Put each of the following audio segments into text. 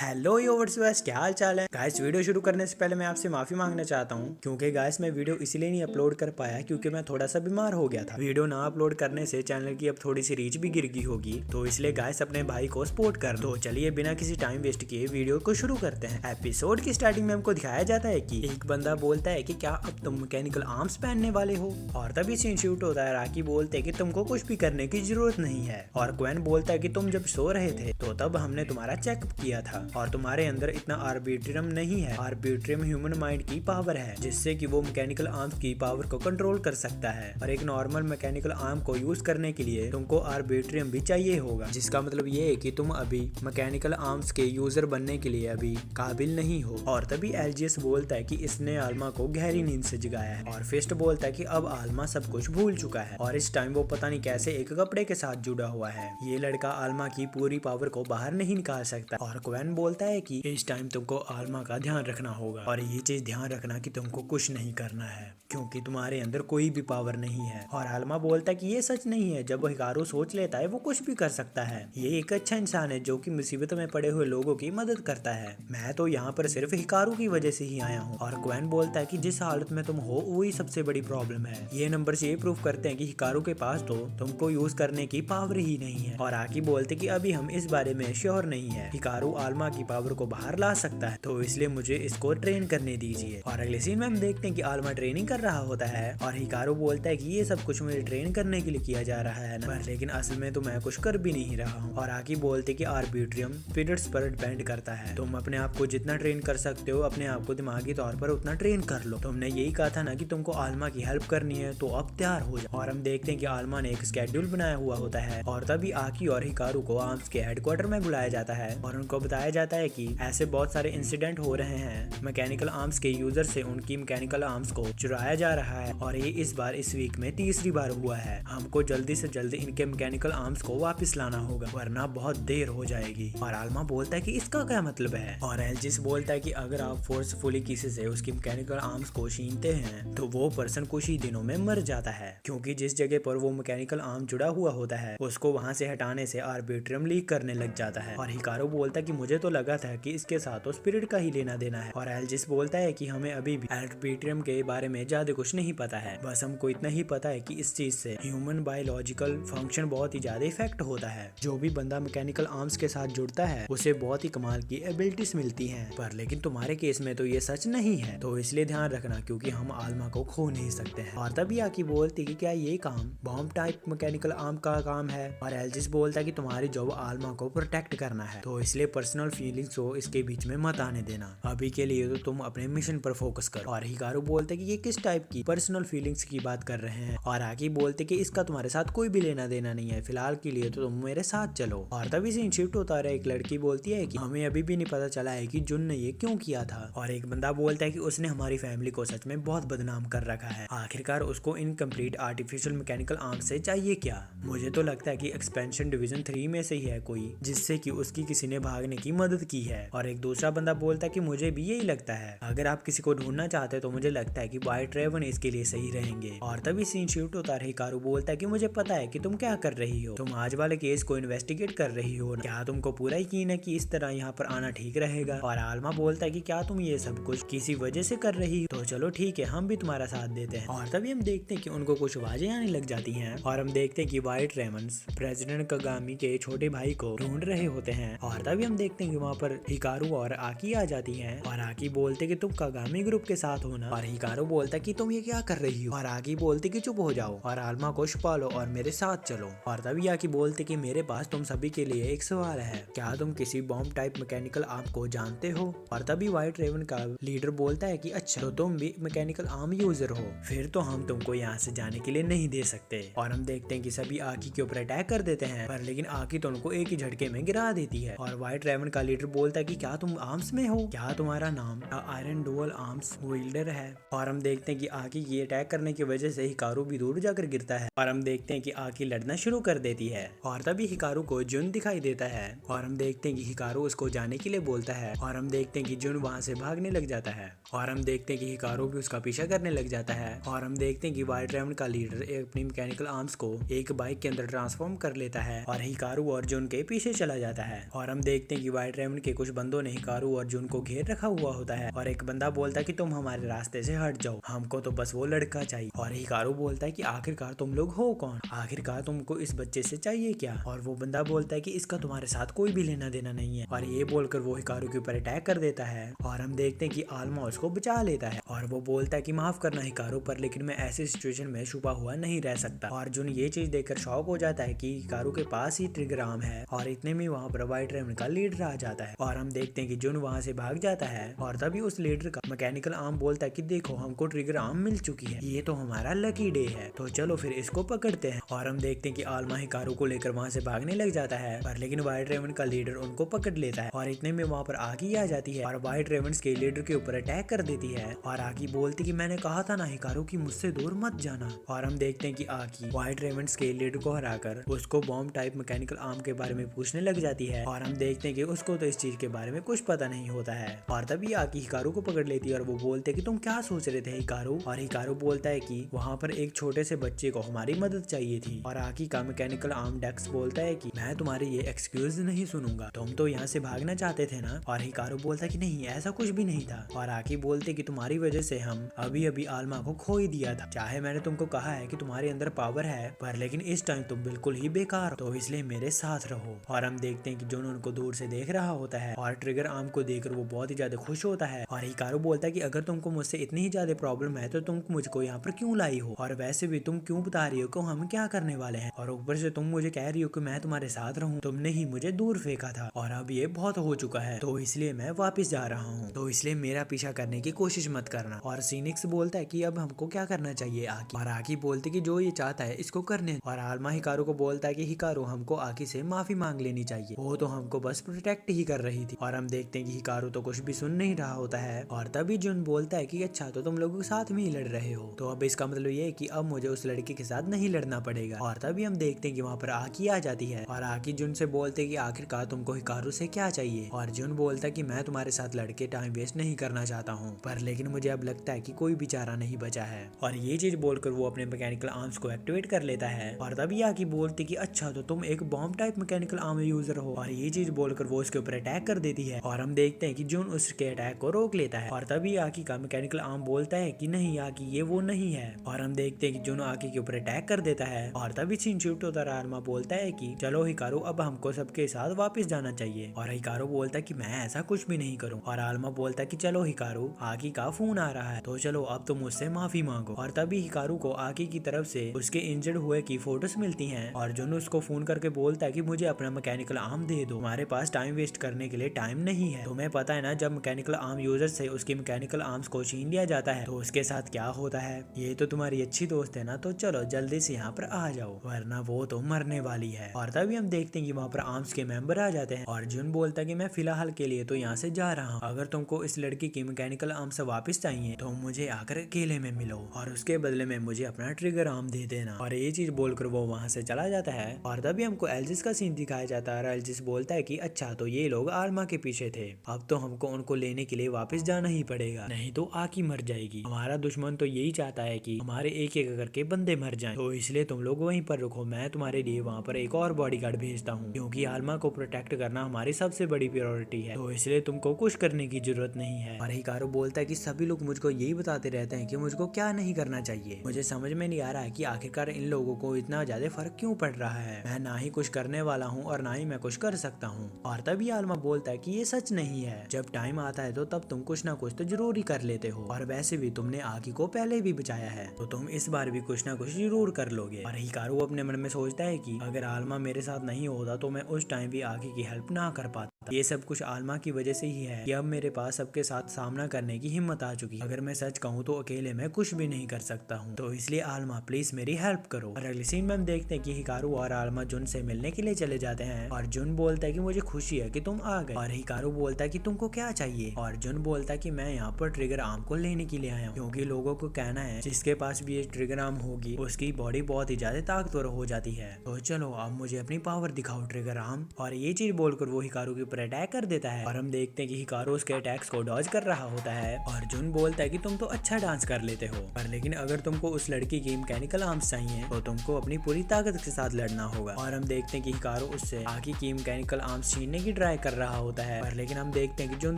Hello yours guys, क्या हाल चाल है गाइस। वीडियो शुरू करने से पहले मैं आपसे माफी मांगना चाहता हूं क्योंकि गाइस मैं वीडियो इसलिए नहीं अपलोड कर पाया क्योंकि मैं थोड़ा सा बीमार हो गया था। वीडियो ना अपलोड करने से चैनल की अब थोड़ी सी रीच भी गिर गई होगी, तो इसलिए गाइस अपने भाई को सपोर्ट कर दो। चलिए बिना किसी टाइम वेस्ट किए वीडियो को शुरू करते हैं। एपिसोड की स्टार्टिंग में हमको दिखाया जाता है कि एक बंदा बोलता है कि क्या अब तुम मैकेनिकल आर्म्स पहनने वाले हो, और तभी सीन शूट होता है। राकी बोलते है कि तुमको कुछ भी करने की जरूरत नहीं है, और क्वेन बोलता है कि तुम जब सो रहे थे तो तब हमने तुम्हारा चेकअप किया था और तुम्हारे अंदर इतना आर्बिट्रियम नहीं है। आर्बिट्रियम ह्यूमन माइंड की पावर है जिससे कि वो मैकेनिकल आर्म्स की पावर को कंट्रोल कर सकता है, और एक नॉर्मल मैकेनिकल आर्म को यूज करने के लिए तुमको आर्बिट्रियम भी चाहिए होगा, जिसका मतलब ये है कि तुम अभी मैकेनिकल आर्म्स के यूजर बनने के लिए अभी काबिल नहीं हो। और तभी एलजीएस बोलता है कि इसने आल्मा को गहरी नींद से जगाया है, और फिस्ट बोलता है कि अब आल्मा सब कुछ भूल चुका है और इस टाइम वो पता नहीं कैसे एक कपड़े के साथ जुड़ा हुआ है। ये लड़का आल्मा की पूरी पावर को बाहर नहीं निकाल सकता, और क्वेन बोलता है कि इस टाइम तुमको आल्मा का ध्यान रखना होगा, और ये चीज ध्यान रखना कि तुमको कुछ नहीं करना है क्योंकि तुम्हारे अंदर कोई भी पावर नहीं है। और आल्मा बोलता है कि ये सच नहीं है, जब हिकारू सोच लेता है वो कुछ भी कर सकता है। ये एक अच्छा इंसान है जो कि मुसीबत में पड़े हुए लोगों की मदद करता है। मैं तो यहाँ पर सिर्फ हिकारू की वजह से ही आया हूँ। और क्वेन बोलता है कि जिस हालत में तुम हो वही सबसे बड़ी प्रॉब्लम है। ये नंबर्स ये प्रूव करते हैं कि हिकारू के पास तो तुमको यूज करने की पावर ही नहीं है। और आकी बोलते कि अभी हम इस बारे में श्योर नहीं है, हिकारू आल्मा की पावर को बाहर ला सकता है, तो इसलिए मुझे इसको ट्रेन करने दीजिए। और अगले सीन में हम देखते हैं कि आल्मा ट्रेनिंग कर रहा होता है, और हिकारू बोलता है कि ये सब कुछ मुझे ट्रेन करने के लिए किया जा रहा है ना, लेकिन असल में तो मैं कुछ कर भी नहीं रहा हूँ। और आकी बोलते कि आर्बिट्रियम पीरियड्स पर डिपेंड करता है, तुम अपने आप को जितना ट्रेन कर सकते हो अपने आप को दिमागी तौर पर उतना ट्रेन कर लो। तुमने यही कहा था ना कि तुमको आल्मा की हेल्प करनी है, तो अब तैयार हो जाओ। और हम देखते हैं कि आल्मा ने एक स्केड्यूल बनाया हुआ होता है, और तभी आकी और हिकारू को आर्म्स के हेडक्वार्टर में बुलाया जाता है, और उनको बताया जाता है कि ऐसे बहुत सारे इंसिडेंट हो रहे हैं, मैकेनिकल आर्म्स के यूजर से उनकी मैकेनिकल आर्म्स को चुराया जा रहा है, और ये इस बार इस वीक में तीसरी बार हुआ है। हमको जल्दी से जल्दी इनके मैकेनिकल आर्म्स को वापस लाना होगा वरना बहुत देर हो जाएगी। और आल्मा बोलता है कि इसका क्या मतलब है, और एल्जिस बोलता है कि अगर आप फोर्सफुली किसी से उसकी मैकेनिकल आर्म्स को छीनते हैं तो वो पर्सन कुछ ही दिनों में मर जाता है, क्योंकि जिस जगह पर वो मैकेनिकल आर्म जुड़ा हुआ होता है उसको वहां से हटाने से आर्बिट्रियम लीक करने लग जाता है। और हिकारू बोलता है कि मुझे तो लगा था कि इसके साथ तो स्पिरिट का ही लेना देना है। और एल्जिस बोलता है कि हमें अभी भी आर्बिट्रियम के बारे में ज्यादा कुछ नहीं पता है, बस हमको इतना ही पता है कि इस चीज से ह्यूमन बायोलॉजिकल फंक्शन बहुत ही ज्यादा इफेक्ट होता है। जो भी बंदा मैकेनिकल आर्म्स के साथ जुड़ता है उसे बहुत ही कमाल की एबिलिटीज मिलती हैं, पर लेकिन तुम्हारे केस में तो ये सच नहीं है, तो इसलिए ध्यान रखना क्योंकि हम आल्मा को खो नहीं सकते हैं। और तभी आकी बोलती कि क्या ये काम बॉम्ब टाइप मैकेनिकल आर्म का काम है, और एल्जिस बोलता है कि तुम्हारी जॉब आल्मा को प्रोटेक्ट करना है, तो इसलिए पर्सनल फीलिंग्स को इसके बीच में मत आने देना, अभी के लिए तो तुम अपने मिशन पर फोकस करो। और हिकारू बोलते कि ये किस टाइप की पर्सनल फीलिंग्स की बात कर रहे हैं, और आकी बोलते कि इसका तुम्हारे साथ कोई भी लेना देना नहीं है, फिलहाल के लिए तो तुम मेरे साथ चलो। और तभी सीन शिफ्ट होता है, एक लड़की बोलती है कि हमें अभी भी नहीं पता चला है कि जुन ने ये क्यों किया था, और एक बंदा बोलता है कि उसने हमारी फैमिली को सच में बहुत बदनाम कर रखा है, आखिरकार उसको इनकम्प्लीट आर्टिफिशियल मैकेनिकल आर्म से चाहिए क्या। मुझे तो लगता है कि एक्सपेंशन डिवीजन 3 में से ही है कोई जिससे कि उसकी किसी ने भागने की मदद की है। और एक दूसरा बंदा बोलता है कि मुझे भी यही लगता है, अगर आप किसी को ढूंढना चाहते हैं तो मुझे लगता है कि व्हाइट रेवन इसके लिए सही रहेंगे। और तभी सीन शिफ्ट होता है, हिकारू बोलता है कि मुझे पता है कि तुम क्या कर रही हो, तुम आज वाले केस को इन्वेस्टिगेट कर रही हो, क्या तुमको पूरा यकीन है कि इस तरह यहाँ पर आना ठीक रहेगा। और आल्मा बोलता है कि क्या तुम ये सब कुछ किसी वजह से कर रही हो, तो चलो ठीक है हम भी तुम्हारा साथ देते हैं। और तभी हम देखते हैं कि उनको कुछ आवाजें आने लग जाती हैं, और हम देखते हैं कि व्हाइट रेमंड्स प्रेसिडेंट कागामी के छोटे भाई को ढूंढ रहे होते हैं। और तभी हम देखते हैं कि वहाँ पर हिकारू और आकी आ जाती हैं, और आकी बोलते कि तुम कागामी ग्रुप के साथ हो ना, और हिकारू बोलता कि तुम ये क्या कर रही हो, और आकी बोलते कि चुप हो जाओ और आल्मा को छुपा लो और मेरे साथ चलो। और तभी आकी बोलते कि मेरे पास तुम सभी के लिए एक सवाल है, क्या तुम किसी बॉम्ब टाइप मैकेनिकल आर्म को जानते हो। और तभी व्हाइट रेवन का लीडर बोलता है कि अच्छा तो तुम भी मैकेनिकल आर्म यूजर हो, फिर तो हम तुमको यहाँ से जाने के लिए नहीं दे सकते। और हम देखते हैं कि सभी आकी के ऊपर अटैक कर देते हैं, पर लेकिन आकी तो उनको एक ही झटके में गिरा देती है। और व्हाइट रेवन का लीडर बोलता है कि क्या तुम आर्म्स में हो, क्या तुम्हारा नाम आयरन डुअल आर्म्स विल्डर है। और हम देखते हैं कि आकी की अटैक करने की वजह से हिकारू भी दूर जाकर गिरता है, और हम देखते हैं कि आकी लड़ना शुरू कर देती है। और तभी हिकारू को जुन दिखाई देता है, और हम देखते हैं कि हिकारू उसको जाने के लिए बोलता है, और हम देखते हैं कि जुन वहां से भागने लग जाता है, और हम देखते हैं कि हिकारू भी उसका पीछा करने लग जाता है। और हम देखते हैं कि व्हाइट रेवन का लीडर अपनी मैकेनिकल आर्म्स को एक बाइक के अंदर ट्रांसफॉर्म कर लेता है, और हिकारू और जुन के पीछे चला जाता है। और हम देखते हैं कि व्हाइट व्हाइट रेमन के कुछ बंदों ने हिकारू और जुन को घेर रखा हुआ होता है और एक बंदा बोलता है कि तुम हमारे रास्ते से हट जाओ, हमको तो बस वो लड़का चाहिए। और हिकारू बोलता है कि आखिरकार तुम लोग हो कौन, आखिरकार तुमको इस बच्चे से चाहिए क्या। और वो बंदा बोलता है कि इसका तुम्हारे साथ कोई भी लेना देना नहीं है। और ये बोलकर वो हिकारू के ऊपर अटैक कर देता है और हम देखते हैं कि आल्मा उसको बचा लेता है और वो बोलता है कि माफ करना हिकारू, पर लेकिन मैं ऐसी सिचुएशन में छुपा हुआ नहीं रह सकता। और जुन ये चीज देखकर शॉक हो जाता है कि हिकारू के पास ही ट्रिगर आर्म है और इतने में वहाँ पर व्हाइट रेमन का लीडर आ जाता है और हम देखते हैं कि जुन वहाँ से भाग जाता है। और तभी उस लीडर का मैकेनिकल आर्म बोलता है कि देखो हमको ट्रिगर आर्म मिल चुकी है, ये तो हमारा लकी डे है, तो चलो फिर इसको पकड़ते हैं। और हम देखते हैं कि आल्मा हिकारू को लेकर वहाँ से भागने लग जाता है पर लेकिन व्हाइट रेमन का लीडर उनको पकड़ लेता है और इतने में वहाँ पर आगी आ जाती है और व्हाइट रेमन के लीडर के ऊपर अटैक कर देती है। और आगी बोलती कि मैंने कहा था ना हिकारू कि मुझसे दूर मत जाना। और हम देखते हैं कि आगी व्हाइट रेमन के लीडर को हराकर उसको बॉम्ब टाइप मैकेनिकल आर्म के बारे में पूछने लग जाती है और हम देखते हैं कि उसको तो इस चीज के बारे में कुछ पता नहीं होता है। और तभी आगी हिकारू को पकड़ लेती है और वो बोलते कि तुम क्या सोच रहे थे हिकारू। और हिकारू बोलता है कि वहाँ पर एक छोटे से बच्चे को हमारी मदद चाहिए थी। और आगी का मैकेनिकल आर्म डेक्स बोलता है कि मैं तुम्हारी ये एक्सक्यूज नहीं सुनूंगा, तुम तो यहाँ से भागना चाहते थे ना। और हिकारू बोलता है कि नहीं ऐसा कुछ भी नहीं था। और आगी बोलते कि तुम्हारी वजह से हम अभी अभी आल्मा को खो ही दिया था, चाहे मैंने तुमको कहा है कि तुम्हारे अंदर पावर है पर लेकिन इस टाइम तुम बिल्कुल ही बेकार हो, तो इसलिए मेरे साथ रहो। और हम देखते हैं कि जोन उनको दूर से देख रहा होता है और ट्रिगर आर्म को देखकर वो बहुत ही ज्यादा खुश होता है। और हिकारू बोलता है कि अगर तुमको मुझसे इतनी ही ज्यादा प्रॉब्लम है तो तुम मुझको यहाँ पर क्यों लाई हो, और वैसे भी तुम क्यों बता रही हो कि हम क्या करने वाले हैं, और ऊपर से तुम मुझे कह रही हो कि मैं तुम्हारे साथ रहूं, तुमने ही मुझे दूर फेंका था और अब ये बहुत हो चुका है, तो इसलिए मैं वापस जा रहा हूँ, तो इसलिए मेरा पीछा करने की कोशिश मत करना। और सीनिक्स बोलता है कि अब हमको क्या करना चाहिए आकी। और आकी बोलती कि जो ये चाहता है इसको करने। और आल्मा हिकारू को बोलता है कि हिकारू हमको आकी से माफी मांग लेनी चाहिए, वो तो हमको बस प्रोटेक्ट ही कर रही थी। और हम देखते हैं कि हिकारू तो कुछ भी सुन नहीं रहा होता है। और तभी जुन बोलता है कि अच्छा तो तुम लोगों के साथ में ही लड़ रहे हो, तो अब इसका मतलब ये है कि अब मुझे उस लड़के के साथ नहीं लड़ना पड़ेगा। और तभी हम देखते हैं कि वहाँ पर आकी आ जाती है और आकी जुन से बोलते कि आखिरकार तुमको हिकारू से क्या चाहिए। और जुन बोलता है कि मैं तुम्हारे साथ लड़के टाइम वेस्ट नहीं करना चाहता हूँ, पर लेकिन मुझे अब लगता है कि कोई भी चारा नहीं बचा है। और ये चीज बोलकर वो अपने मैकेनिकल आर्म्स को एक्टिवेट कर लेता है। और तभी आकी बोलती कि अच्छा तो तुम एक bomb type mechanical arm user हो। और ये चीज बोलकर वो उसके ऊपर अटैक कर देती है और हम देखते हैं कि जुन उसके अटैक को रोक लेता है। और तभी आकी का मैकेनिकल आर्म बोलता है कि नहीं आकी ये वो नहीं है। और हम देखते हैं कि जुन आकी के ऊपर अटैक कर देता है। और तभी शिनचुटो आल्मा बोलता है कि चलो हिकारू अब हमको सबके साथ वापस जाना चाहिए। और हिकारू बोलता है कि मैं ऐसा कुछ भी नहीं करूं। और आल्मा बोलता है कि चलो हिकारू आकी का फोन आ रहा है, तो चलो अब तुम मुझसे माफी मांगो। और तभी हिकारू को आकी की तरफ से उसके इंजर्ड हुए की फोटोज मिलती हैं और जुन उसको फोन करके बोलता है कि मुझे अपना मैकेनिकल आर्म दे दो, हमारे पास टाइम वेस्ट करने के लिए टाइम नहीं है। तुम्हें पता है ना जब मैकेनिकल आर्म यूजर से उसके मैकेनिकल आर्म्स को छीन लिया जाता है तो उसके साथ क्या होता है। ये तो तुम्हारी अच्छी दोस्त है ना, तो चलो जल्दी से यहाँ पर आ जाओ वरना वो तो मरने वाली है। और तभी हम देखते हैं कि वहाँ पर आर्म्स के मेंबर आ जाते हैं और जुन बोलता है कि मैं फिलहाल के लिए तो यहाँ से जा रहा हूँ, अगर तुमको इस लड़की की मैकेनिकल आर्म से वापस चाहिए तो मुझे आकर अकेले में मिलो और उसके बदले में मुझे अपना ट्रिगर आर्म दे देना। और ये चीज बोलकर वो वहाँ से चला जाता है। और तभी हमको एल्जिस का सीन दिखाया जाता है और एल्जिस बोलता है कि अच्छा तो ये लोग आल्मा के पीछे थे, अब तो हमको उनको लेने के लिए वापस जाना ही पड़ेगा, नहीं तो आकी मर जाएगी। हमारा दुश्मन तो यही चाहता है कि हमारे एक एक करके बंदे मर जाएं, तो इसलिए तुम लोग वहीं पर रुको, मैं तुम्हारे लिए वहाँ पर एक और बॉडीगार्ड भेजता हूँ, क्योंकि आल्मा को प्रोटेक्ट करना हमारी सबसे बड़ी प्रायोरिटी है, तो इसलिए तुमको कुछ करने की जरूरत नहीं है। और हिकारू बोलता है कि सभी लोग मुझको यही बताते रहते हैं कि मुझको क्या नहीं करना चाहिए, मुझे समझ में नहीं आ रहा है कि आखिरकार इन लोगों को इतना ज्यादा फर्क क्यों पड़ रहा है, मैं ना ही कुछ करने वाला हूँ और ना ही मैं कुछ कर सकता हूँ। और तभी आल्मा बोलता है कि ये सच नहीं है, जब टाइम आता है तो तब तुम कुछ ना कुछ तो जरूर ही कर लेते हो, और वैसे भी तुमने आकी को पहले भी बचाया है, तो तुम इस बार भी कुछ ना कुछ जरूर कर लोगे। और हिकारू अपने मन में सोचता है कि अगर आल्मा मेरे साथ नहीं होता तो मैं उस टाइम भी आकी की हेल्प ना कर पाता, ये सब कुछ आल्मा की वजह से ही है कि अब मेरे पास सबके साथ सामना करने की हिम्मत आ चुकी है, अगर मैं सच कहूँ तो अकेले मैं कुछ भी नहीं कर सकता हूँ, तो इसलिए आल्मा प्लीज मेरी हेल्प करो। और अगले सीन में हम देखते हैं कि हिकारू और आल्मा जुन से मिलने के लिए चले जाते हैं और जुन बोलता है कि मुझे खुशी है कि तुम आ गए, और हिकारू बोलता है कि तुमको क्या चाहिए, और जुन बोलता है कि मैं यहाँ पर ट्रिगर आर्म को लेने के लिए आया हूँ, क्योंकि लोगों को कहना है जिसके पास भी ये ट्रिगर आर्म होगी उसकी बॉडी बहुत ही ज्यादा ताकतवर हो जाती है, तो चलो अब मुझे अपनी पावर दिखाओ ट्रिगर आर्म। और ये चीज बोलकर वो हिकारू के ऊपर अटैक कर देता है और हम देखते हैं कि हिकारू उसके अटैक्स को डॉज कर रहा होता है और जुन बोलता है कि तुम तो अच्छा डांस कर लेते हो, पर लेकिन अगर तुमको उस लड़की की मैकेनिकल आर्म्स चाहिए तो तुमको अपनी पूरी ताकत के साथ लड़ना होगा। और हम देखते हैं कि हिकारू उससे आकी की मैकेनिकल आर्म्स छीनने की ट्राई कर रहा होता है, पर लेकिन हम देखते हैं कि जुन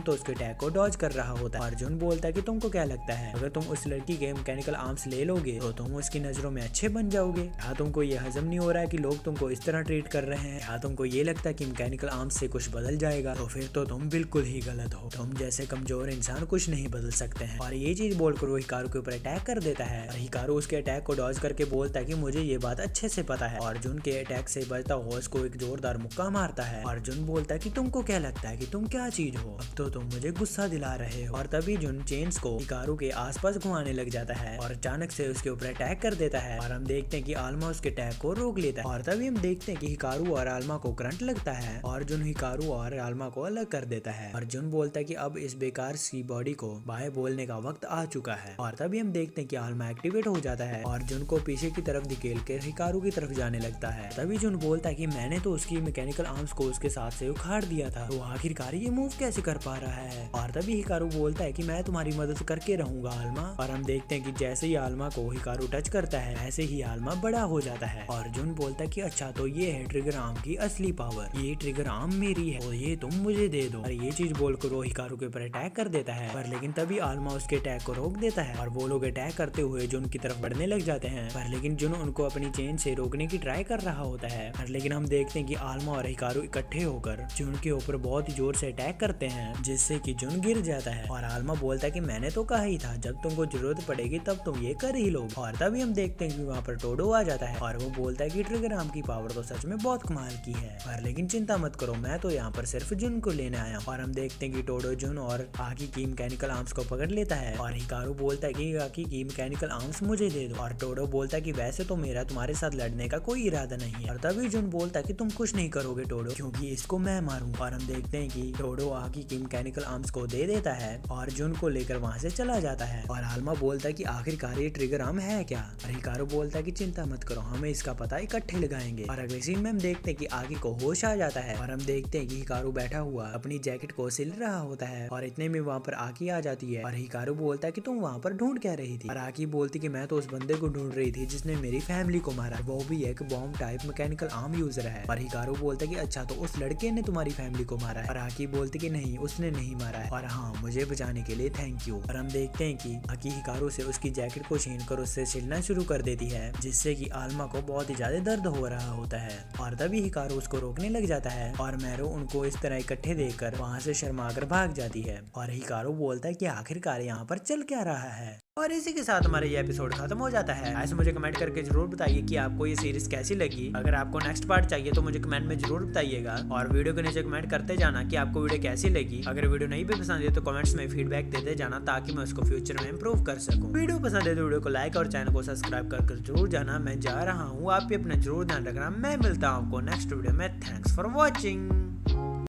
तो उसके अटैक को डॉज कर रहा होता है और जुन बोलता है कि तुमको क्या लगता है अगर तुम उस लड़की के मैकेनिकल आर्म्स ले लोगे तो तुम उसकी नजरों में अच्छे बन जाओगे? यहाँ तुमको ये हजम नहीं हो रहा है कि लोग तुमको इस तरह ट्रीट कर रहे हैं? यहाँ तुमको ये लगता है कि मैकेनिकल आर्म्स से कुछ बदल जाएगा? तो फिर तो तुम बिल्कुल ही गलत हो। तुम जैसे कमजोर इंसान कुछ नहीं बदल सकते हैं। और ये चीज बोलकर वो हिकारू के ऊपर अटैक कर देता है और हिकारू उसके अटैक को डॉज करके बोलता है कि मुझे ये बात अच्छे से पता है और जुन के अटैक से बचता हुआ उसको एक जोरदार मुक्का मारता है और जुन बोलता है कि तुमको क्या लगता है कि तुम क्या चीज हो, अब तो तुम मुझे गुस्सा दिला रहे हो। और तभी जुन चेन्स को हिकारू के आसपास घुमाने लग जाता है और अचानक से उसके ऊपर अटैक कर देता है और हम देखते हैं कि आल्मा उसके अटैक को रोक लेता है। और तभी हम देखते हैं कि हिकारू और आल्मा को करंट लगता है और जुन हिकारू और आल्मा को अलग कर देता है और जुन बोलता है कि अब इस बेकार सी बॉडी को बाय बोलने का वक्त आ चुका है। और तभी हम देखते हैं कि आल्मा एक्टिवेट हो जाता है और जुन को पीछे की तरफ धकेल कर हिकारू की तरफ जाने लगता है। तभी जुन बोलता है कि मैंने तो उसकी मैकेनिकल आर्म्स को उसके साथ से उखाड़ दिया था, तो आखिरकार ये मूव कैसे कर पा रहा है? और तभी हिकारू बोलता है कि मैं तुम्हारी मदद करके रहूंगा आल्मा। और हम देखते हैं कि जैसे ही आल्मा को हिकारू टच करता है ऐसे ही आल्मा बड़ा हो जाता है और जुन बोलता है कि अच्छा तो ये है ट्रिगर आर्म की असली पावर, ये ट्रिगर आर्म मेरी है और ये तुम मुझे दे दो। और ये चीज बोलकर वो हिकारू के ऊपर अटैक कर देता है, पर लेकिन तभी आल्मा उसके अटैक को रोक देता है और वो लोग अटैक करते हुए जुन की तरफ बढ़ने लग जाते हैं, पर लेकिन जुन उनको अपनी चेन से रोकने की ट्राई कर रहा होता है। पर लेकिन हम देखते हैं कि आल्मा और हिकारू इकट्ठे होकर जुन के ऊपर बहुत ही जोर से अटैक करते हैं जिससे कि जुन गिर जाता है और आल्मा बोलता है कि मैंने तो कहा ही था जब तुमको जरूरत पड़ेगी तब तुम ये कर ही लोगे। और तभी हम देखते हैं कि वहाँ पर टोडो आ जाता है और वो बोलता है कि ट्रिगर आर्म की पावर तो सच में बहुत कमाल की है, पर लेकिन चिंता मत करो, मैं तो यहाँ पर सिर्फ जुन को लेने आया हूँ। और हम देखते हैं कि टोडो जुन और आकी की मैकेनिकल आर्म्स को पकड़ लेता है और हिकारू बोलता है कि आकी की मैकेनिकल आर्म्स मुझे दे दो और टोडो बोलता है कि वैसे तो मेरा तुम्हारे साथ लड़ने का कोई इरादा नहीं है। और तभी जुन बोलता है कि तुम कुछ नहीं करोगे टोडो, क्योंकि इसको मैं मारूंगा। और हम देखते हैं कि टोडो आकी की मैकेनिकल आर्म्स को दे देता है और जुन को लेकर वहाँ से चला जाता है। और आल्मा बोलता है कि आखिरकार ये ट्रिगर आर्म है क्या? और हिकारू बोलता है कि चिंता मत करो, हमें इसका पता इकट्ठे लगाएंगे। और अगले सीन में हम देखते हैं कि आकी को होश आ जाता है और हम देखते हैं कि हिकारू बैठा हुआ अपनी जैकेट को सिल रहा होता है और इतने में वहाँ पर आकी आ जाती है और हिकारू बोलता है कि तुम वहाँ पर ढूंढ क्या रही थी? और आकी बोलती कि मैं तो उस बंदे को ढूंढ रही थी जिसने मेरी फैमिली को मारा, वो भी एक bomb type mechanical arm user है। और हिकारू बोलता है कि अच्छा तो उस लड़के ने तुम्हारी फैमिली को मारा है? और आकी बोलती कि नहीं, उसने नहीं मारा है और हाँ, मुझे बचाने के लिए थैंक यू। और हम देखते हैं कि आकी हिकारू से उसकी जैकेट को छीनकर उससे छिलना शुरू कर देती है जिससे कि आल्मा को बहुत ही ज्यादा दर्द हो रहा होता है। और तभी हिकारू उसको रोकने लग जाता है और मैरो उनको इस तरह इकट्ठे देखकर वहाँ से शर्माकर भाग जाती है। और हिकारू बोलता है कि आखिरकार यहाँ पर चल क्या रहा है। और इसी के साथ हमारा ये एपिसोड खत्म हो जाता है। ऐसे मुझे कमेंट करके जरूर बताइए कि आपको ये सीरीज कैसी लगी। अगर आपको नेक्स्ट पार्ट चाहिए तो मुझे कमेंट में जरूर बताइएगा और वीडियो के नीचे कमेंट करते जाना कि आपको वीडियो कैसी लगी। अगर वीडियो नहीं भी पसंद है तो कमेंट्स में फीडबैक देते जाना ताकि मैं उसको फ्यूचर में इम्प्रूव कर सकूँ। वीडियो पसंद है तो वीडियो को लाइक और चैनल को सब्सक्राइब कर जरूर जाना। मैं जा रहा हूँ, आप भी अपना जरूर ध्यान रखना। मैं मिलता हूँ आपको नेक्स्ट वीडियो में। Thanks for watching.